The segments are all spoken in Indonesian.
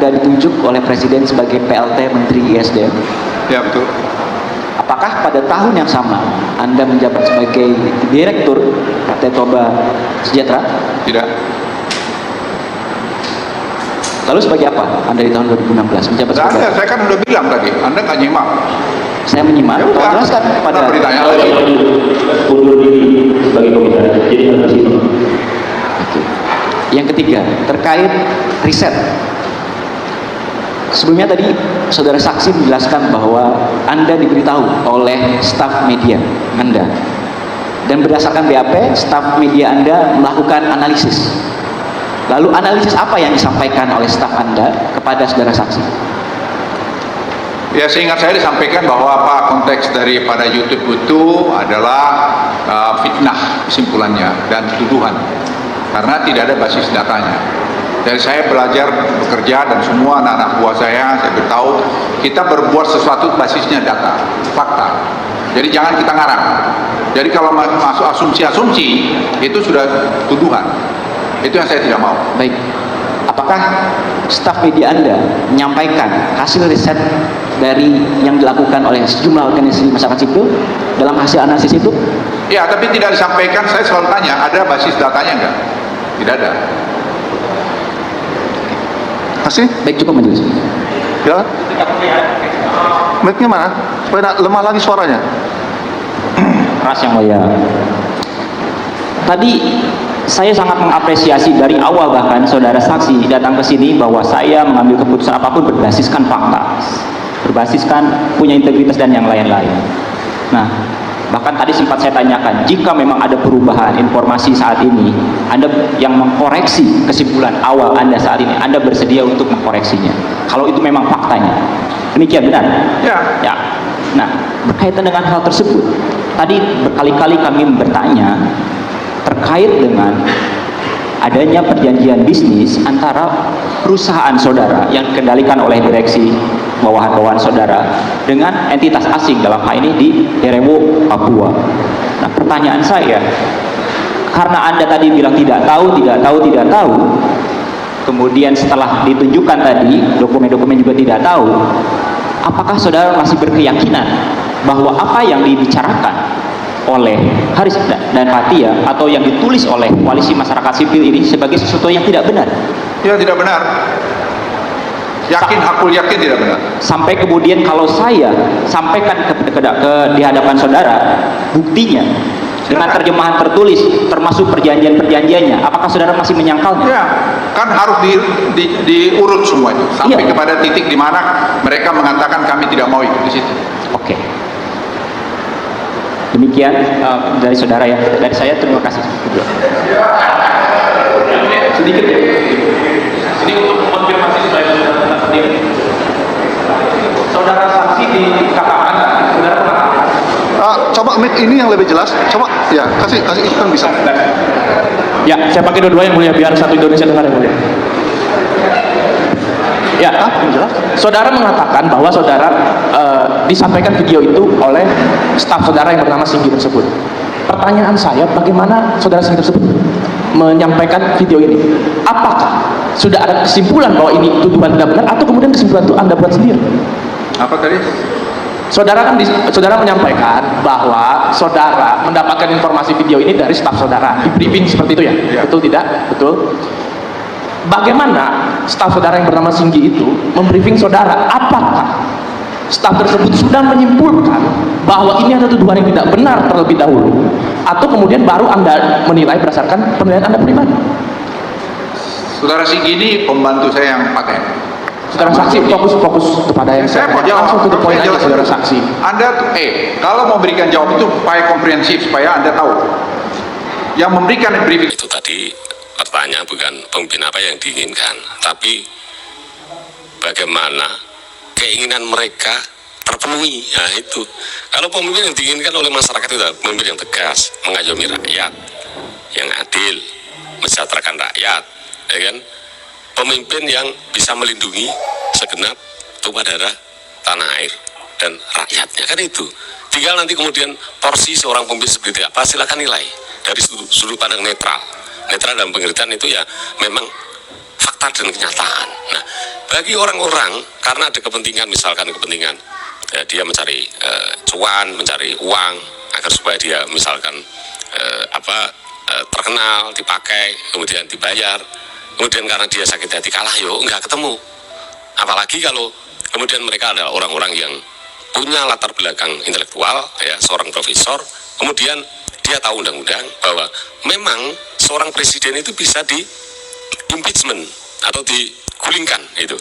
Anda ditunjuk oleh Presiden sebagai PLT Menteri ISDM. Ya, betul. Apakah pada tahun yang sama Anda menjabat sebagai Direktur PT Toba Sejahtera? Tidak. Lalu sebagai apa Anda di tahun 2016 menjabat Nah, sebagai? saya kan udah bilang tadi, Anda nggak nyimak. Saya menyimak. Ya udah, Tolong jelaskan pada. kenapa ditanya lagi? Undur diri sebagai komisaris. Jadi harus itu. Oke. Yang ketiga, terkait riset. Sebelumnya tadi saudara saksi menjelaskan bahwa Anda diberitahu oleh staf media Anda. Dan berdasarkan BAP, staf media Anda melakukan analisis. Lalu analisis apa yang disampaikan oleh staf Anda kepada saudara saksi? Ya, seingat saya disampaikan bahwa apa konteks daripada YouTube itu adalah fitnah kesimpulannya dan tuduhan karena tidak ada basis datanya. Dari saya belajar bekerja dan semua anak-anak buah saya beritahu kita berbuat sesuatu basisnya data, fakta. Jadi jangan kita ngarang. Jadi kalau masuk asumsi-asumsi itu sudah tuduhan. Itu yang saya tidak mau. Baik. Apakah staf media Anda menyampaikan hasil riset dari yang dilakukan oleh sejumlah organisasi masyarakat sipil dalam hasil analisis itu? Ya, tapi tidak disampaikan. Saya selalu tanya, ada basis datanya enggak? Tidak ada. Masih? Baik, cukup majelis. Ya? Mic-nya mana? Supaya tidak lemah lagi suaranya. Keras yang mulia. Tadi saya sangat mengapresiasi dari awal bahkan saudara saksi datang ke sini bahwa saya mengambil keputusan apapun berbasiskan fakta, berbasiskan punya integritas dan yang lain-lain. Nah, bahkan tadi sempat saya tanyakan, jika memang ada perubahan informasi saat ini, Anda yang mengkoreksi kesimpulan awal Anda saat ini, Anda bersedia untuk mengkoreksinya. Kalau itu memang faktanya. Demikian benar? Ya. Ya. Nah, berkaitan dengan hal tersebut, tadi berkali-kali kami bertanya terkait dengan adanya perjanjian bisnis antara perusahaan saudara yang dikendalikan oleh direksi bawahan-bawahan saudara dengan entitas asing dalam hal ini di Derewo, Papua. Nah, pertanyaan saya, karena Anda tadi bilang tidak tahu, kemudian setelah ditunjukkan tadi dokumen-dokumen juga tidak tahu, apakah saudara masih berkeyakinan bahwa apa yang dibicarakan oleh Haris dan Fathia atau yang ditulis oleh koalisi masyarakat sipil ini sebagai sesuatu yang tidak benar? Ya, tidak benar. Yakin, aku yakin tidak benar. Sampai kemudian kalau saya sampaikan di hadapan saudara buktinya dengan terjemahan tertulis termasuk perjanjian-perjanjiannya, apakah saudara masih menyangkalnya? Ya, kan harus diurut semua itu sampai Iya. kepada titik di mana mereka mengatakan kami tidak mau ikut di situ. Oke. Demikian dari saudara ya. Dari saya terima kasih. Sedikit ya. Ini untuk konfirmasi supaya saudara tetap sendiri. Saudara saksi dikatakan, saudara mengatakan. Coba mic ini yang lebih jelas. Coba, ya kasih itu kan bisa. Ya, saya pakai dua-duanya yang mulia biar satu Indonesia dengar yang mulia. Ya, Jelas. saudara mengatakan bahwa saudara disampaikan video itu oleh staf saudara yang bernama Singgi tersebut. Pertanyaan saya, bagaimana saudara Singgi tersebut menyampaikan video ini? Apakah sudah ada kesimpulan bahwa ini tuduhan tidak benar atau kemudian kesimpulan itu Anda buat sendiri? Apa tadi? Saudara menyampaikan bahwa saudara mendapatkan informasi video ini dari staf saudara, di briefing seperti itu ya? Ya. Betul tidak? Betul. Bagaimana staf saudara yang bernama Singgi itu membriefing saudara? Apakah staf tersebut sudah menyimpulkan bahwa ini ada tuduhan yang tidak benar terlebih dahulu, atau kemudian baru Anda menilai berdasarkan penilaian Anda pribadi? Saudara Singgi ini pembantu saya yang paten. Saudara saksi fokus kepada yang Saya mau jawab. langsung to the point Saya aja, jawab. saudara saksi. Anda kalau mau berikan jawab itu supaya komprehensif, supaya Anda tahu. Yang memberikan briefing Itu tadi pertanyaan bukan pemimpin apa yang diinginkan, tapi bagaimana keinginan mereka terpenuhi. Nah itu, kalau pemimpin yang diinginkan oleh masyarakat itu pemimpin yang tegas, mengayomi rakyat, yang adil, mensejahterakan rakyat, ya kan? Pemimpin yang bisa melindungi segenap tumpah darah tanah air dan rakyatnya, kan itu. Tinggal nanti kemudian porsi seorang pemimpin seperti apa, silakan nilai dari sudut pandang netral dalam pengertian itu ya memang fakta fakta dan kenyataan. Nah, bagi orang-orang karena ada kepentingan, misalkan kepentingan dia mencari cuan, mencari uang agar supaya dia misalkan terkenal, dipakai, kemudian dibayar, kemudian karena dia sakit hati kalah, nggak ketemu. Apalagi kalau kemudian mereka adalah orang-orang yang punya latar belakang intelektual, ya, seorang profesor, kemudian dia tahu undang-undang bahwa memang seorang presiden itu bisa di impeachment atau digulingkan itu,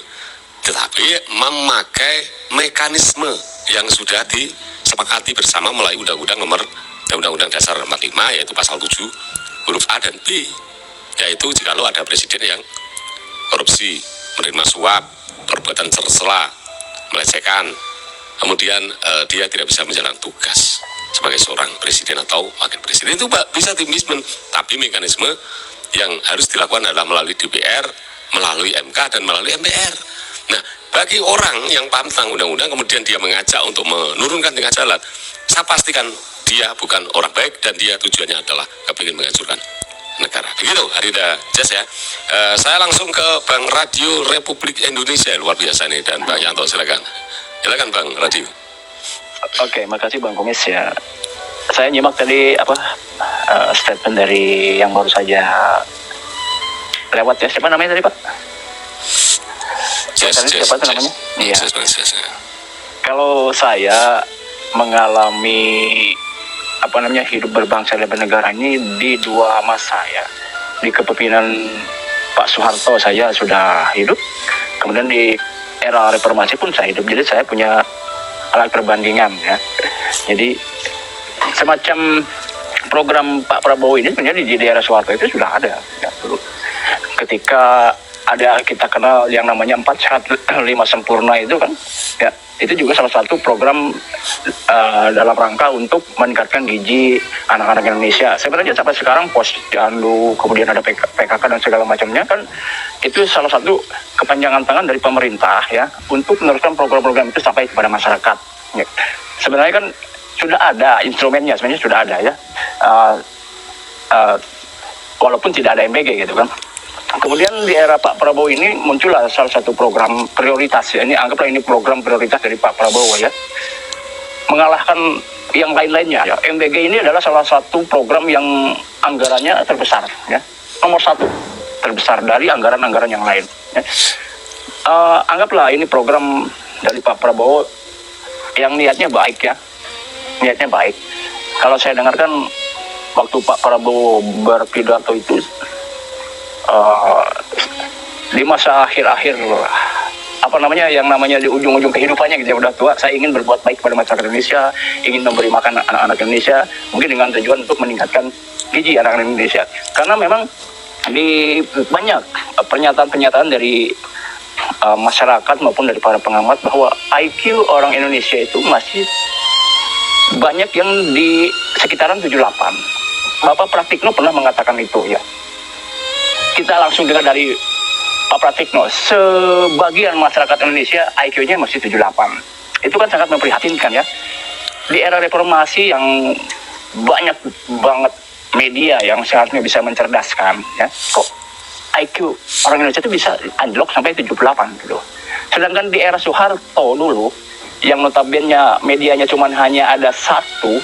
tetapi memakai mekanisme yang sudah disepakati bersama melalui Undang-Undang Dasar 45, yaitu pasal 7 huruf A dan B, yaitu jikalau ada presiden yang korupsi, menerima suap, perbuatan tercela, melecehkan, kemudian dia tidak bisa menjalankan tugas sebagai seorang presiden atau wakil presiden, itu bisa di-impeachment. Tapi mekanisme yang harus dilakukan adalah melalui DPR, melalui MK, dan melalui MPR. Nah, bagi orang yang paham tentang undang-undang kemudian dia mengajak untuk menurunkan tengah jalan, saya pastikan dia bukan orang baik dan dia tujuannya adalah kepingin menghancurkan negara. Begitu, Harida Jas ya. Saya langsung ke Bang Radio Republik Indonesia, luar biasa nih, dan Bang Yanto, silakan Bang Radio. Oke, makasih Bang Komis ya. Saya nyimak tadi statement dari yang baru saja lewat ya. Siapa namanya tadi Pak? Siapa namanya? Iya. Kalau saya mengalami hidup berbangsa dan bernegara ini di dua masa ya. Di kepemimpinan Pak Soeharto saya sudah hidup, kemudian di era reformasi pun saya hidup. Jadi saya punya alat perbandingan ya. Jadi semacam program Pak Prabowo ini sebenarnya di era Soeharto itu sudah ada ya, dulu. Ketika ada kita kenal yang namanya 4 Sehat 5 Sempurna itu kan ya, itu juga salah satu program dalam rangka untuk meningkatkan gizi anak-anak Indonesia. Sebenarnya sampai sekarang posyandu, kemudian ada PKK dan segala macamnya kan, itu salah satu kepanjangan tangan dari pemerintah ya untuk meneruskan program-program itu sampai kepada masyarakat ya. Sebenarnya kan sudah ada instrumennya, sebenarnya sudah ada ya, walaupun tidak ada MBG gitu kan. Kemudian di era Pak Prabowo ini muncullah salah satu program prioritas ya. Ini anggaplah ini program prioritas dari Pak Prabowo ya, mengalahkan yang lain-lainnya ya. MBG ini adalah salah satu program yang anggarannya terbesar ya, nomor 1 terbesar dari anggaran-anggaran yang lain ya. Anggaplah ini program dari Pak Prabowo yang niatnya baik ya, niatnya baik. Kalau saya dengarkan waktu Pak Prabowo berpidato itu di masa akhir-akhir yang namanya di ujung-ujung kehidupannya gitu ya, udah tua, saya ingin berbuat baik pada masyarakat Indonesia, ingin memberi makan anak-anak Indonesia, mungkin dengan tujuan untuk meningkatkan gizi anak-anak Indonesia. Karena memang di banyak pernyataan-pernyataan dari masyarakat maupun dari para pengamat bahwa IQ orang Indonesia itu masih banyak yang di sekitaran 78. Bapak Pratikno pernah mengatakan itu ya. Kita langsung dengar dari Pak Pratikno, sebagian masyarakat Indonesia IQ-nya masih 78. Itu kan sangat memprihatinkan ya. Di era reformasi yang banyak banget media yang seharusnya bisa mencerdaskan ya, kok IQ orang Indonesia itu bisa anjlok sampai 78 gitu. Sedangkan di era Soeharto dulu, yang notabene medianya cuma hanya ada satu,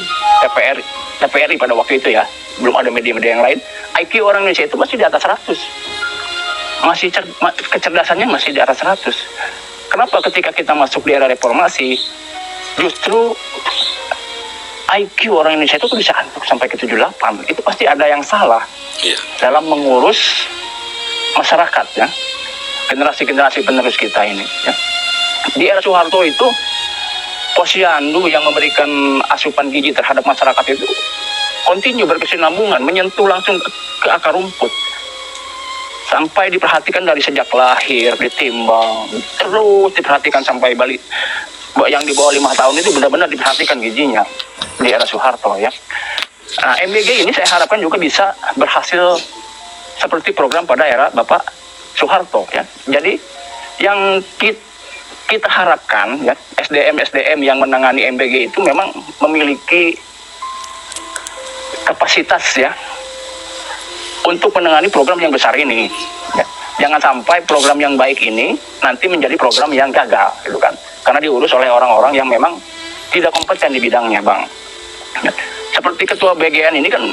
TVRI pada waktu itu ya, belum ada media-media yang lain, IQ orang Indonesia itu masih di atas 100. Kecerdasannya masih di atas 100. Kenapa ketika kita masuk di era reformasi, justru IQ orang Indonesia itu bisa anjlok sampai ke 78? Itu pasti ada yang salah dalam mengurus masyarakat ya, generasi-generasi penerus kita ini ya. Di era Soeharto itu posyandu yang memberikan asupan gizi terhadap masyarakat itu kontinu berkesinambungan, menyentuh langsung ke akar rumput, sampai diperhatikan dari sejak lahir, ditimbang, terus diperhatikan sampai balik. Yang di bawah 5 tahun itu benar-benar diperhatikan gizinya di era Soeharto ya. Nah, MBG ini saya harapkan juga bisa berhasil seperti program pada era Bapak Soeharto ya. Jadi yang kita harapkan ya, SDM yang menangani MBG itu memang memiliki kapasitas ya untuk menangani program yang besar ini ya. Jangan sampai program yang baik ini nanti menjadi program yang gagal, gitu kan? Karena diurus oleh orang-orang yang memang tidak kompeten di bidangnya, Bang. Seperti ketua BGN ini kan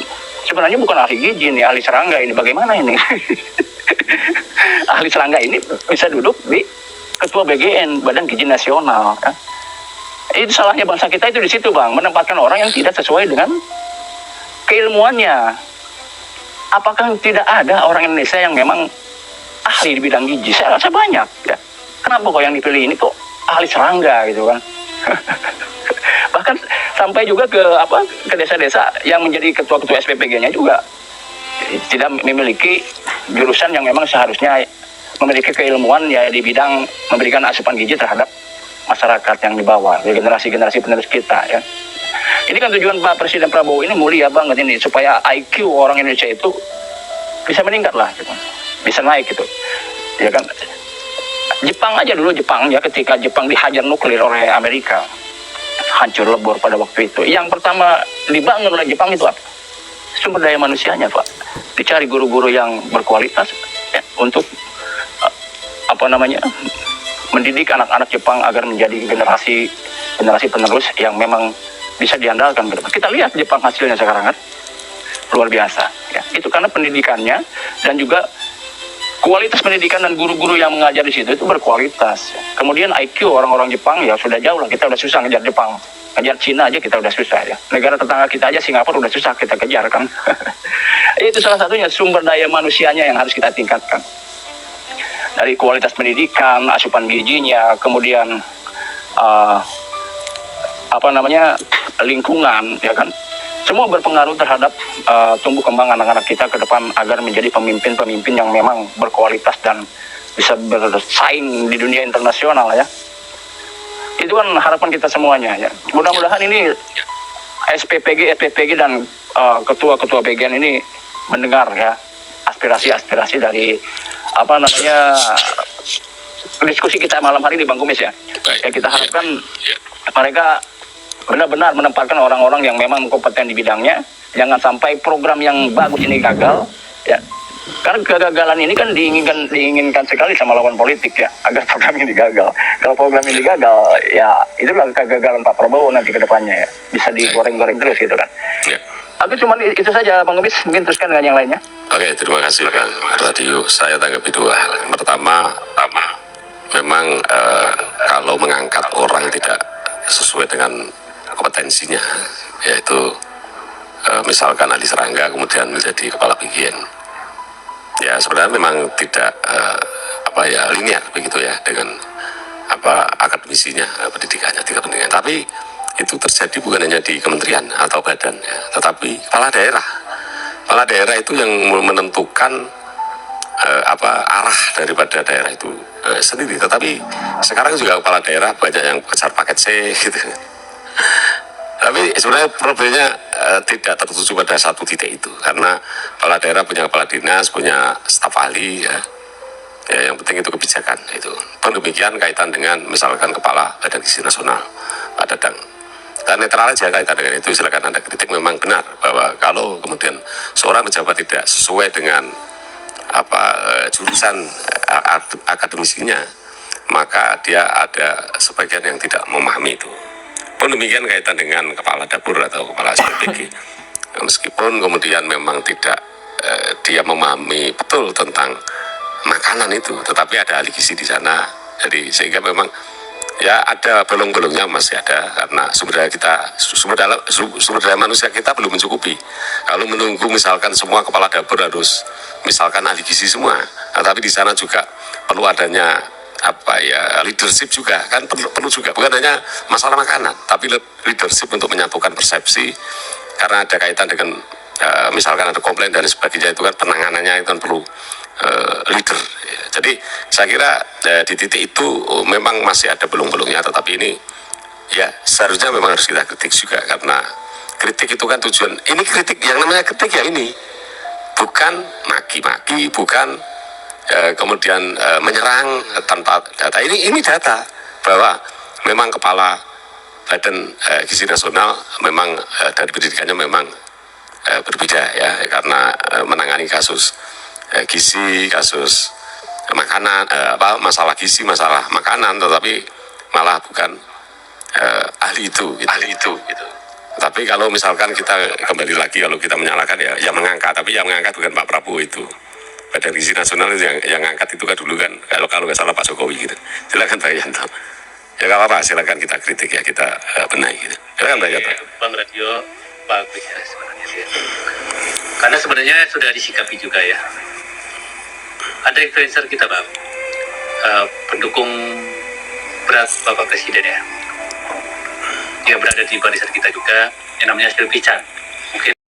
sebenarnya bukan ahli gizi nih, ahli serangga ini. Bagaimana ini? Ahli serangga ini bisa duduk di ketua BGN, Badan Gizi Nasional, kan? Itu salahnya bangsa kita itu di situ, Bang, menempatkan orang yang tidak sesuai dengan keilmuannya. Apakah tidak ada orang Indonesia yang memang ahli di bidang gizi? Saya rasa banyak, ya. Kenapa kok yang dipilih ini kok ahli serangga, gitu kan? Bahkan sampai juga ke desa-desa yang menjadi ketua-ketua SPPG-nya juga tidak memiliki jurusan yang memang seharusnya memiliki keilmuan ya di bidang memberikan asupan gizi terhadap masyarakat yang di bawah, ya, generasi-generasi penerus kita, ya. Ini kan tujuan Pak Presiden Prabowo ini mulia banget ini, supaya IQ orang Indonesia itu bisa meningkat lah, gitu. Bisa naik gitu, ya kan? Jepang aja dulu, Jepang ya, ketika Jepang dihajar nuklir oleh Amerika, hancur lebur pada waktu itu. Yang pertama dibangun oleh Jepang itu apa? Sumber daya manusianya, Pak. Dicari guru-guru yang berkualitas, ya, untuk mendidik anak-anak Jepang agar menjadi generasi penerus yang memang bisa diandalkan. Kita lihat Jepang hasilnya sekarang kan luar biasa, ya. Itu karena pendidikannya dan juga kualitas pendidikan dan guru-guru yang mengajar di situ itu berkualitas. Kemudian IQ orang-orang Jepang ya sudah jauh lah, kita udah susah ngejar Jepang. Ngejar Cina aja kita udah susah, ya. Negara tetangga kita aja Singapura udah susah kita kejar, kan. Itu salah satunya sumber daya manusianya yang harus kita tingkatkan. Dari kualitas pendidikan, asupan gizinya, kemudian lingkungan, ya kan. Semua berpengaruh terhadap tumbuh kembang anak-anak kita ke depan agar menjadi pemimpin-pemimpin yang memang berkualitas dan bisa bersaing di dunia internasional, ya. Itu kan harapan kita semuanya, ya. Mudah-mudahan ini SPPG dan ketua-ketua BGN ini mendengar, ya, aspirasi-aspirasi dari diskusi kita malam hari di Bang Kumis, ya. Ya, kita harapkan mereka benar-benar menempatkan orang-orang yang memang kompeten di bidangnya. Jangan sampai program yang bagus ini gagal, ya. Karena kegagalan ini kan diinginkan sekali sama lawan politik, ya, agar program ini gagal. Kalau program ini gagal, ya itulah kegagalan Pak Prabowo nanti ke depannya, ya. Bisa digoreng-goreng terus, gitu kan. Ya. Tapi cuma itu saja, Bang Kumis. Mungkin teruskan dengan yang lainnya. Oke, terima kasih Bang Radio. Saya tanggapi dua hal. Yang pertama, memang kalau mengangkat orang tidak sesuai dengan kompetensinya, yaitu misalkan ahli serangga kemudian menjadi kepala BGN, ya sebenarnya memang tidak linear begitu, ya, dengan akademisinya, pendidikannya, tingkat pendidikan. Tapi itu terjadi bukan hanya di kementerian atau badan, ya, tetapi kepala daerah itu yang menentukan arah daripada daerah itu sendiri. Tetapi sekarang juga kepala daerah banyak yang kejar paket C, gitu. Tapi sebenarnya problemnya tidak tertuju pada satu titik itu, karena kepala daerah punya kepala dinas, punya staf ahli, ya. Ya, yang penting itu kebijakan itu. Pun demikian kaitan dengan misalkan kepala Badan Gizi Nasional, Pak Dadang. Dan netral aja kaitan dengan itu, silakan Anda kritik. Memang benar bahwa kalau kemudian seorang pejabat tidak sesuai dengan jurusan akademisinya, maka dia ada sebagian yang tidak memahami itu. Pun demikian kaitan dengan kepala dapur atau kepala SPPG. Meskipun kemudian memang tidak dia memahami betul tentang makanan itu, tetapi ada ahli gizi di sana. Jadi sehingga memang ya ada bolong-bolongnya masih ada, karena sumber daya manusia kita belum mencukupi. Kalau menunggu misalkan semua kepala dapur harus misalkan ahli gizi semua, tapi di sana juga perlu adanya leadership juga, kan perlu juga, bukan hanya masalah makanan, tapi leadership untuk menyatukan persepsi, karena ada kaitan dengan misalkan ada komplain dan sebagainya, itu kan penanganannya itu kan perlu leader. Jadi saya kira di titik itu memang masih ada belung-belungnya, tetapi ini ya seharusnya memang harus kita kritik juga, karena kritik itu kan tujuan, ini kritik, yang namanya kritik ya ini bukan maki-maki, bukan kemudian menyerang tanpa data. Ini data bahwa memang kepala Badan Gizi Nasional memang dari pendidikannya memang berbeda, ya, karena menangani kasus gizi, kasus makanan, masalah gizi, masalah makanan, tetapi malah bukan ahli itu gitu. Tapi kalau misalkan kita kembali lagi, kalau kita menyalahkan ya yang mengangkat, tapi yang mengangkat bukan Pak Prabowo itu. Badan Gizi Nasional yang ngangkat itu kan dulu kan, kalau nggak salah Pak Jokowi gitu. Silakan Pak Yanto. Ya nggak apa-apa, silakan kita kritik ya, kita benahi gitu. Silakan Pak Yanto. Bang Radio bagus ya sebenarnya dia. Karena sebenarnya sudah disikapi juga ya. Ada influencer kita Bang, pendukung berat Bapak Presiden ya. Dia berada di barisan kita juga, yang namanya Sylvie Chan. Mungkin